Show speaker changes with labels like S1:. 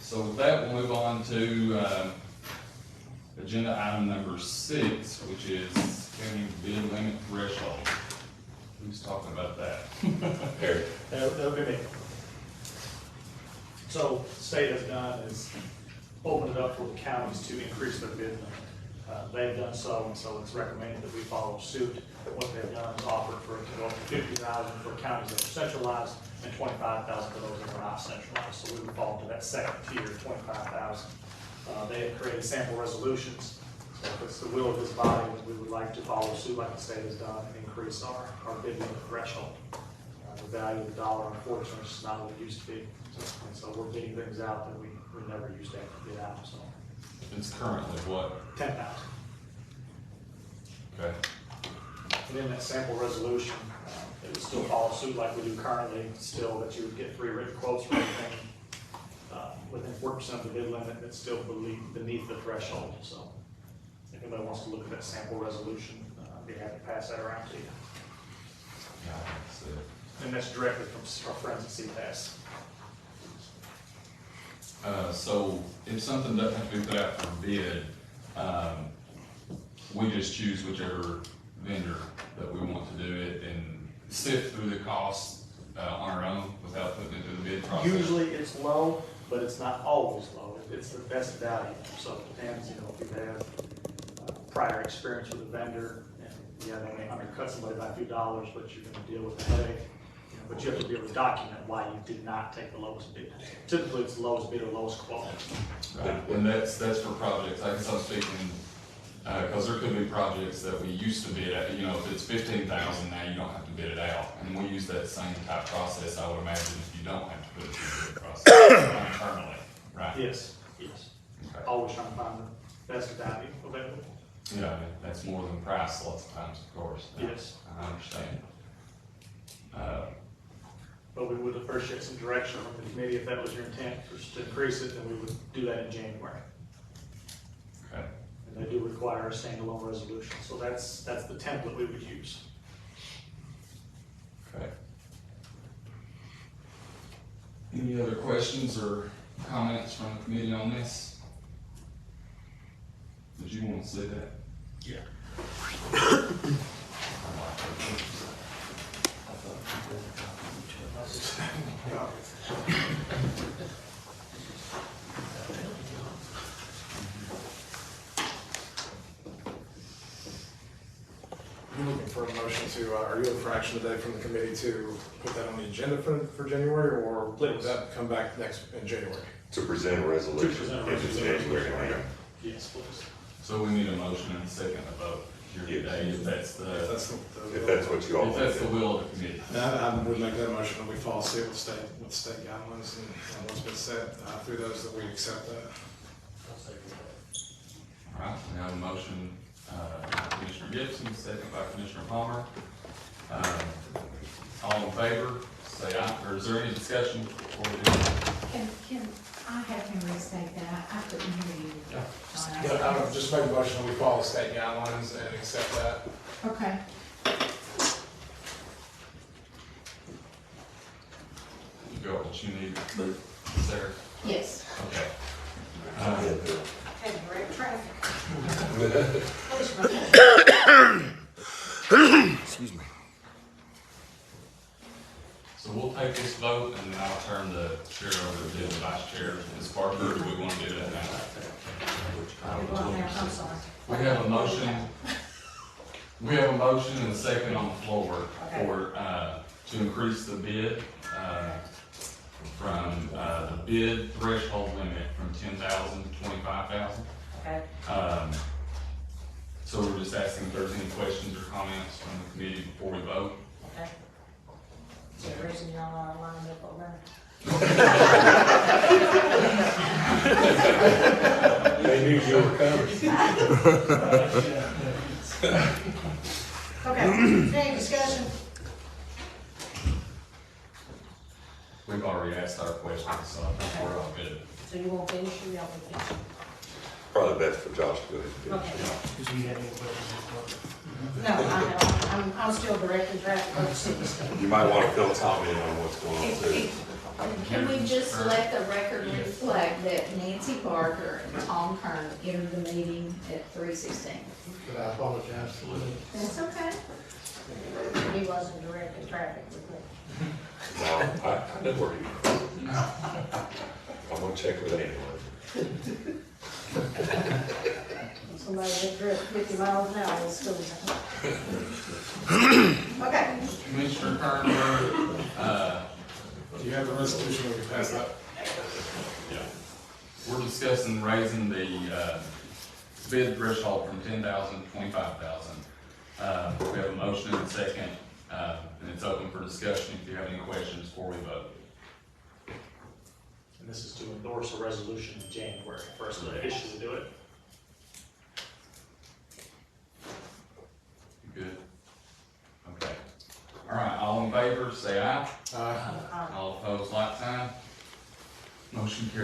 S1: So with that, we'll move on to, agenda item number 6, which is county bid limit threshold. Who's talking about that? Eric.
S2: That would be me. So what the state has done is opened it up for the counties to increase their bid limit. They've done so, and so it's recommended that we follow suit. What they've done is offered for it to go up to 50,000 for counties that are centralized and 25,000 for those that are not centralized. So we would fall into that second tier, 25,000. They have created sample resolutions. So if it's the will of this body, we would like to follow suit like the state has done and increase our bid limit threshold. The value of the dollar, unfortunately, is not what it used to be. And so we're bidding things out that we never used to have to bid out, so.
S1: It's currently what?
S2: 10,000.
S1: Okay.
S2: And in that sample resolution, it would still follow suit like we do currently, still that you would get 3 written quotes for everything within 4% of the bid limit, that's still beneath the threshold. So if anybody wants to look at that sample resolution, I'd be happy to pass that around to you.
S1: Yeah, that's it.
S2: And that's directly from our friends at CPAS.
S1: So if something doesn't have to be put out for bid, we just choose whichever vendor that we want to do it and sift through the costs on our own without putting it through the bid process.
S2: Usually it's low, but it's not always low. It's the best value. So it depends, if you have prior experience with a vendor, and yeah, they may undercut somebody by a few dollars, but you're going to deal with the headache. But you have to be able to document why you did not take the lowest bid. Typically, it's the lowest bid or lowest quote.
S1: Right, and that's for projects, I guess I'm speaking, cause there could be projects that we used to bid at, if it's 15,000, now you don't have to bid it out. And we use that same type process, I would imagine, if you don't have to put it through the bid process internally, right?
S2: Yes.
S1: Okay.
S2: Always trying to find the best value available.
S1: Yeah, I mean, that's more than price lots of times, of course.
S2: Yes.
S1: I understand.
S2: But we would appreciate some direction from the committee if that was your intent, to increase it, then we would do that in January.
S1: Okay.
S2: And they do require a standalone resolution, so that's the template we would use.
S1: Okay. Any other questions or comments from the committee on this? Did you want to say that?
S2: Yeah.
S3: You're looking for a motion to, are you looking for action today from the committee to put that on the agenda for January, or would that come back in January?
S4: To present a resolution into January.
S3: Okay.
S2: Yes, please.
S1: So we need a motion and a second to vote here today, if that's
S3: If
S1: the,
S3: that's
S4: If that's what you all
S1: if
S4: want
S1: that's
S4: to
S1: the
S4: do.
S1: will of the committee.
S3: I would make that motion that we follow suit with state guidelines and what's been said through those, that we accept that.
S1: All right, we have a motion, by Commissioner Gibson, second by Commissioner Palmer. All in favor, say aye, or is there any discussion before we do that?
S5: Can I have him restate that? I couldn't hear you.
S3: Yeah, I would just make a motion that we follow state guidelines and accept that.
S5: Okay.
S1: You got what you need, Sarah?
S5: Yes.
S1: Okay.
S5: Had direct traffic.
S4: Excuse me.
S1: So we'll take this vote and then I'll turn the chair over to the vice chair. Ms. Parker, do we want to do that now?
S5: I'm sorry.
S1: We have a motion and a second on the floor for, to increase the bid, from, the bid threshold limit from 10,000 to 25,000.
S5: Okay.
S1: So we're just asking if there's any questions or comments from the committee before we vote.
S5: Okay. Is there a reason y'all are lined up over there?
S4: They knew you were coming.
S5: Okay, any discussion?
S1: We've already asked our questions, so I think we're all good.
S5: So you won't finish, or y'all will finish?
S4: Probably best for Josh to go ahead and
S5: Okay.
S4: finish.
S5: No, I'm still directing traffic over city stuff.
S4: You might want to fill Tom in on what's going on too.
S6: Can we just let the record reflect
S5: that Nancy Barker and Tom Kern entered the meeting at 3:16.
S6: But I apologize for that.
S5: That's okay. He wasn't directing traffic with me.
S4: No, I know where you are. I'm gonna check with anyone.
S5: Somebody that drove 50 miles an hour in school zone. Okay.
S1: Commissioner Kern,
S3: Do you have the resolution we can pass that?
S1: yeah, we're discussing raising the, bid threshold from 10,000 to 25,000. We have a motion and a second, and it's open for discussion if you have any questions before we vote.
S2: And this is to endorse a resolution in January, first issue to do it.
S1: You good? Okay. All right, all in favor, say aye. All opposed, like sign. Motion carries.